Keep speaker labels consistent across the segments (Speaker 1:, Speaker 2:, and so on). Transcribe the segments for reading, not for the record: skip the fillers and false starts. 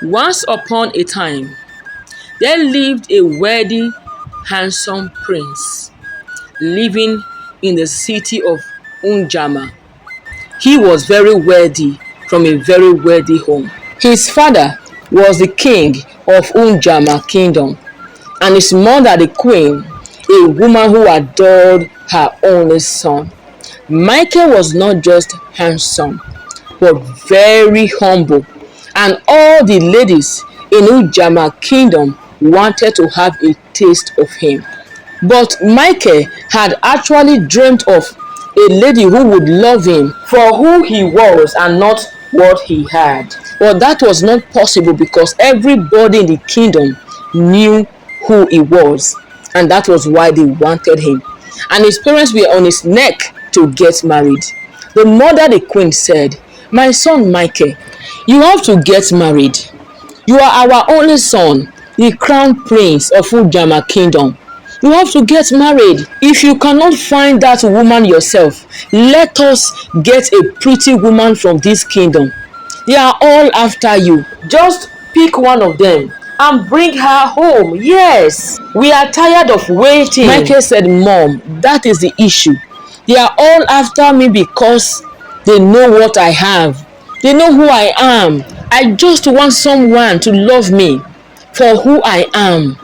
Speaker 1: Once upon a time, there lived a wealthy, handsome prince living in the city of Unjama. He was very wealthy from a very wealthy home. His father was the king of Unjama kingdom, and his mother the queen, a woman who adored her only son. Michael was not just handsome, but very humble, and all the ladies in Ujama kingdom wanted to have a taste of him. But Michael had actually dreamt of a lady who would love him for who he was and not what he had. But that was not possible because everybody in the kingdom knew who he was, and that was why they wanted him. And his parents were on his neck to get married. The mother, the queen, said, "My son Michael, you have to get married. You are our only son, the crown prince of Ujama kingdom. You have to get married. If you cannot find that woman yourself, let us get a pretty woman from this kingdom. They are all after you. Just pick one of them and bring her home. Yes, we are tired of waiting." Michael said, "Mom, that is the issue. They are all after me because they know what I have. They know who I am. I just want someone to love me for who I am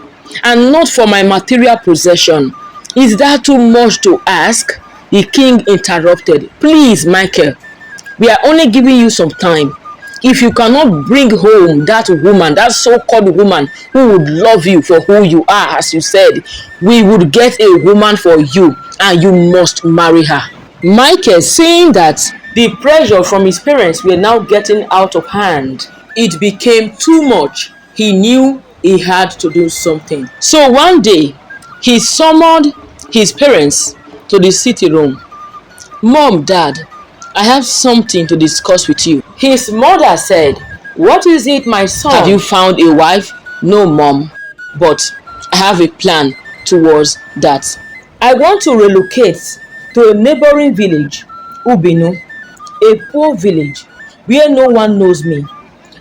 Speaker 1: and not for my material possession. Is that too much to ask?" The king interrupted. "Please, Michael, we are only giving you some time. If you cannot bring home that woman, that so-called woman who would love you for who you are, as you said, we would get a woman for you and you must marry her." Michael, seeing that the pressure from his parents were now getting out of hand, it became too much. He knew he had to do something. So one day, he summoned his parents to the city room. "Mom, Dad, I have something to discuss with you." His mother said, "What is it, my son? Have you found a wife?" "No, Mom, but I have a plan towards that. I want to relocate to a neighboring village, Ubinu, a poor village where no one knows me.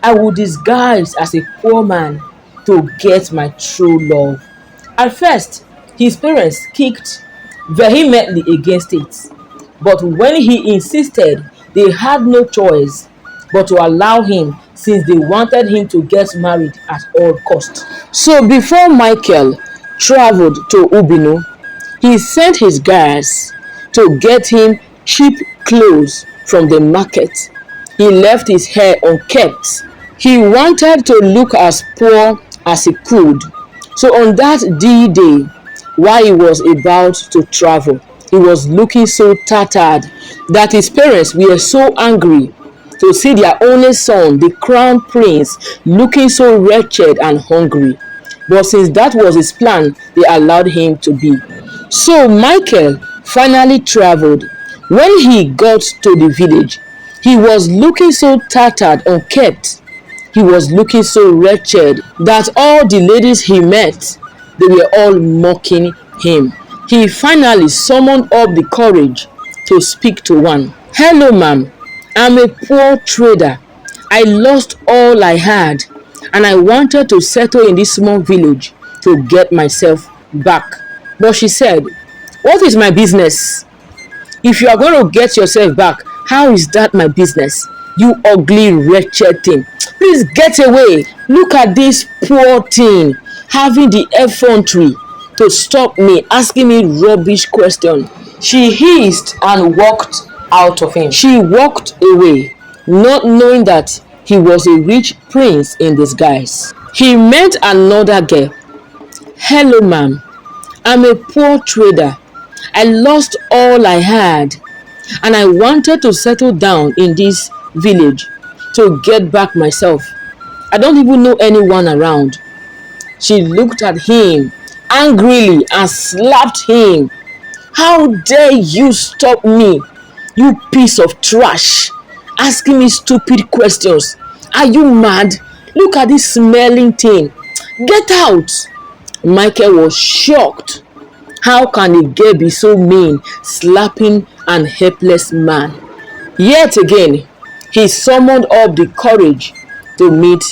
Speaker 1: I will disguise as a poor man to get my true love." At first, his parents kicked vehemently against it, but when he insisted, they had no choice but to allow him since they wanted him to get married at all costs. So before Michael traveled to Ubinu, he sent his guys to get him cheap clothes from the market. He left his hair unkempt. He wanted to look as poor as he could. So on that D-Day, while he was about to travel, he was looking so tattered that his parents were so angry to see their only son, the crown prince, looking so wretched and hungry. But since that was his plan, they allowed him to be. So Michael finally traveled. When he got to the village, he was looking so tattered, unkempt. He was looking so wretched that all the ladies he met, they were all mocking him. He finally summoned up the courage to speak to one. "Hello, ma'am. I'm a poor trader. I lost all I had and I wanted to settle in this small village to get myself back." But she said, "What is my business? If you are going to get yourself back, how is that my business? You ugly, wretched thing. Please get away. Look at this poor thing having the effrontery to stop me, asking me rubbish questions." She hissed and walked out of him. She walked away, not knowing that he was a rich prince in disguise. He met another girl. "Hello, ma'am. I'm a poor trader. I lost all I had and I wanted to settle down in this village to get back myself. I don't even know anyone around." She looked at him angrily and slapped him. "How dare you stop me, you piece of trash, asking me stupid questions? Are you mad? Look at this smelling thing. Get out." Michael was shocked. How can a girl be so mean, slapping an helpless man? Yet again, he summoned up the courage to meet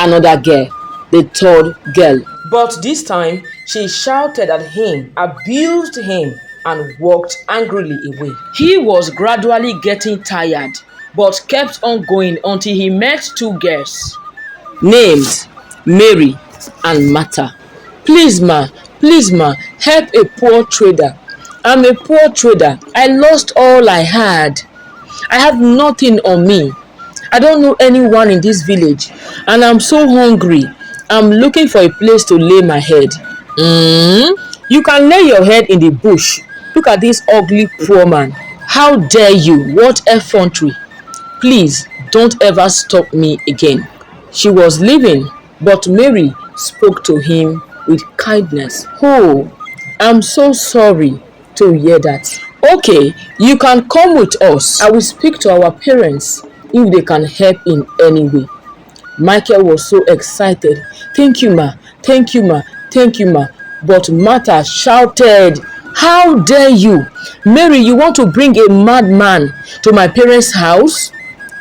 Speaker 1: another girl, the third girl. But this time, she shouted at him, abused him, and walked angrily away. He was gradually getting tired, but kept on going until he met two girls named Mary and Martha. Please ma, help a poor trader. I'm a poor trader. I lost all I had. I have nothing on me. I don't know anyone in this village and I'm so hungry. I'm looking for a place to lay my head. You can lay your head in the bush. Look at this ugly poor man. How dare you? What effrontery. Please don't ever stop me again. She was leaving, but Mary spoke to him with kindness. Oh, I'm so sorry to hear that. Okay, you can come with us. I will speak to our parents if they can help in any way. Michael was so excited. Thank you, ma. Thank you, ma. Thank you, ma. But Martha shouted, how dare you? Mary, you want to bring a madman to my parents' house?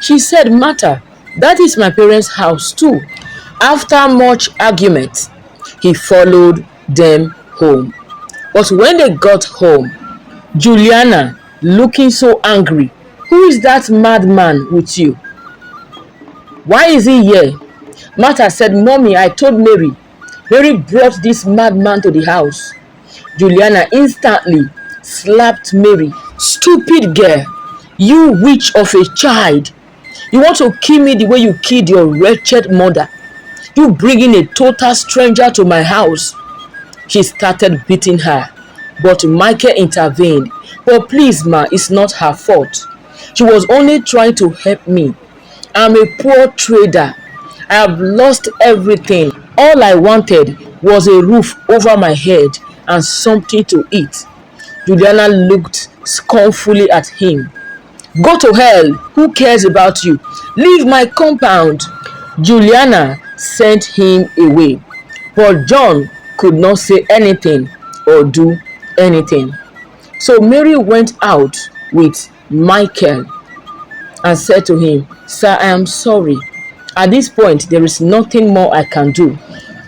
Speaker 1: She said, Martha, that is my parents' house too. After much argument, he followed them home. But when they got home, Juliana, looking so angry, who is that madman with you? Why is he here? Martha said, Mommy, I told Mary. Mary brought this madman to the house. Juliana instantly slapped Mary. Stupid girl, you witch of a child. You want to kill me the way you killed your wretched mother. You bringing a total stranger to my house. She started beating her, but Michael intervened. But please ma, it's not her fault. She was only trying to help me. I'm a poor trader. I have lost everything. All I wanted was a roof over my head and something to eat. Juliana looked scornfully at him. Go to hell. Who cares about you? Leave my compound. Juliana sent him away. But John could not say anything or do anything. So Mary went out with Michael and said to him, Sir, I am sorry. At this point, there is nothing more I can do.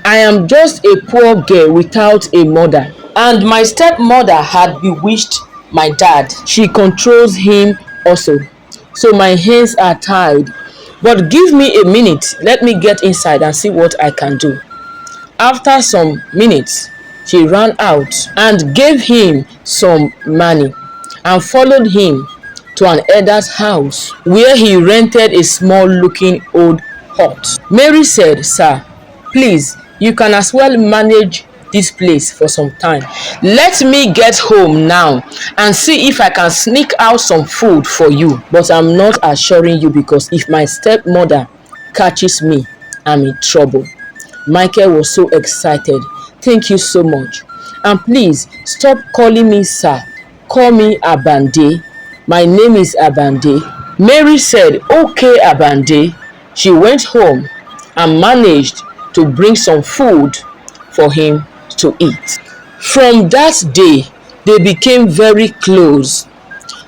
Speaker 1: I am just a poor girl without a mother. And my stepmother had bewitched my dad. She controls him also. So my hands are tied. But give me a minute. Let me get inside and see what I can do. After some minutes, she ran out and gave him some money and followed him to an elder's house where he rented a small looking old hut. Mary said, Sir, please, you can as well manage this place for some time. Let me get home now and see if I can sneak out some food for you. But I'm not assuring you because if my stepmother catches me, I'm in trouble. Michael was so excited. Thank you so much. And please stop calling me sir. Call me Abande. My name is Abande. Mary said, okay, Abande. She went home and managed to bring some food for him to eat. From that day, they became very close.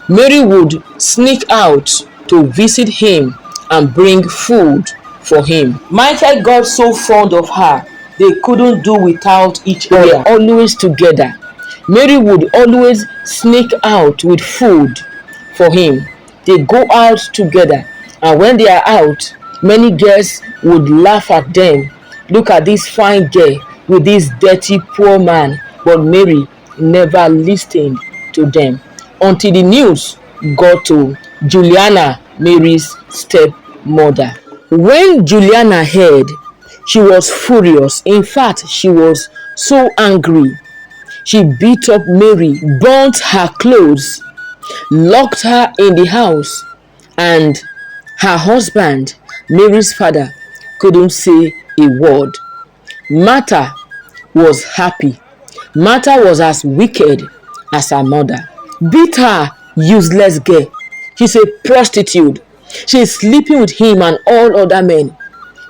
Speaker 1: Mary would sneak out to visit him and bring food for him. Michael got so fond of her, they couldn't do without each other. They were always together. Mary would always sneak out with food for him. They go out together, and when they are out, many girls would laugh at them. Look at this fine girl with this dirty poor man. But Mary never listened to them until the news got to Juliana, Mary's stepmother. When Juliana heard, she was furious. In fact, she was so angry. She beat up Mary, burnt her clothes, locked her in the house, and her husband, Mary's father, couldn't say a word. Martha was happy. Martha was as wicked as her mother. Beat her, useless girl. She's a prostitute. She's sleeping with him and all other men.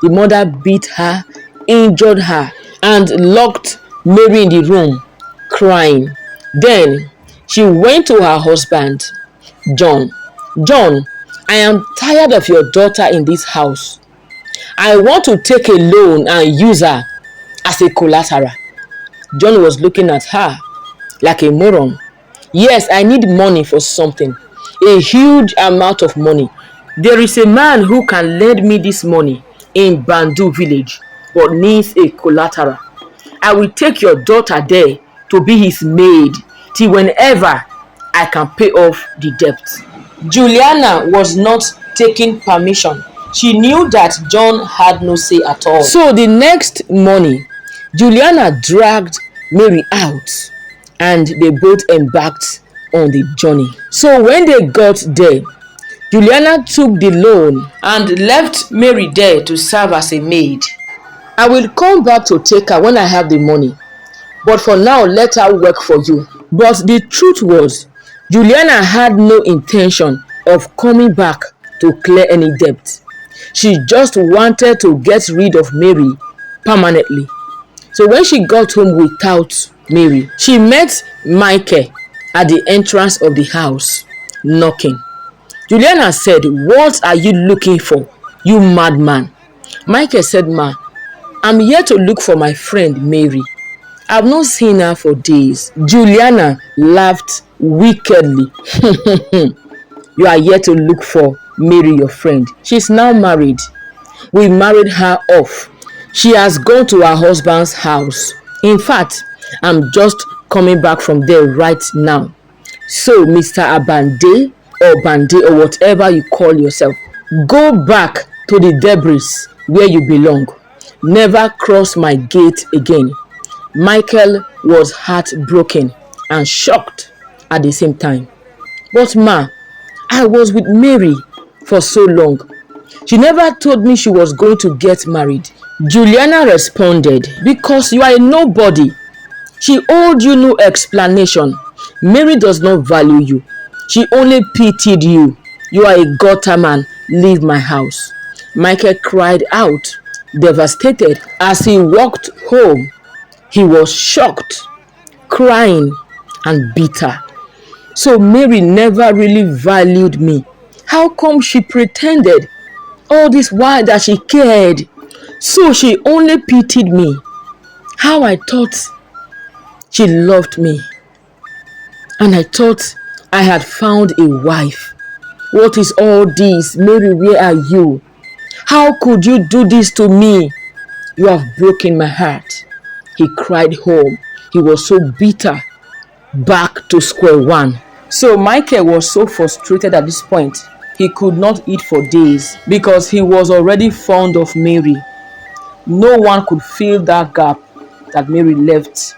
Speaker 1: The mother beat her, injured her, and locked Mary in the room, crying. Then she went to her husband, John. John, I am tired of your daughter in this house. I want to take a loan and use her as a collateral. John was looking at her like a moron. Yes, I need money for something. A huge amount of money. There is a man who can lend me this money in Bandu village, but needs a collateral. I will take your daughter there to be his maid till whenever I can pay off the debt. Juliana was not taking permission. She knew that John had no say at all. So the next morning, Juliana dragged Mary out and they both embarked on the journey. So when they got there, Juliana took the loan and left Mary there to serve as a maid. I will come back to take her when I have the money, but for now let her work for you. But the truth was, Juliana had no intention of coming back to clear any debt. She just wanted to get rid of Mary permanently. So when she got home without Mary, she met Michael at the entrance of the house, knocking. Juliana said, "What are you looking for, you madman?" Michael said, "Ma, I'm here to look for my friend Mary. I've not seen her for days." Juliana laughed wickedly. "You are here to look for Mary, your friend. She's now married. We married her off. She has gone to her husband's house. In fact, I'm just coming back from there right now. So, Mr. Abande or Bande or whatever you call yourself, go back to the debris where you belong. Never cross my gate again." Michael was heartbroken and shocked at the same time. "But ma, I was with Mary for so long. She never told me she was going to get married." Juliana responded, "Because you are a nobody. She owed you no explanation. Mary does not value you. She only pitied you. You are a gutter man. Leave my house." Michael cried out, devastated. As he walked home, he was shocked, crying, and bitter. So Mary never really valued me. How come she pretended all this while that she cared? So she only pitied me. How I thought she loved me. And I thought I had found a wife. What is all this? Mary, where are you? How could you do this to me? You have broken my heart. He cried home. He was so bitter. Back to square one. So Michael was so frustrated at this point. He could not eat for days because he was already fond of Mary. No one could fill that gap that Mary left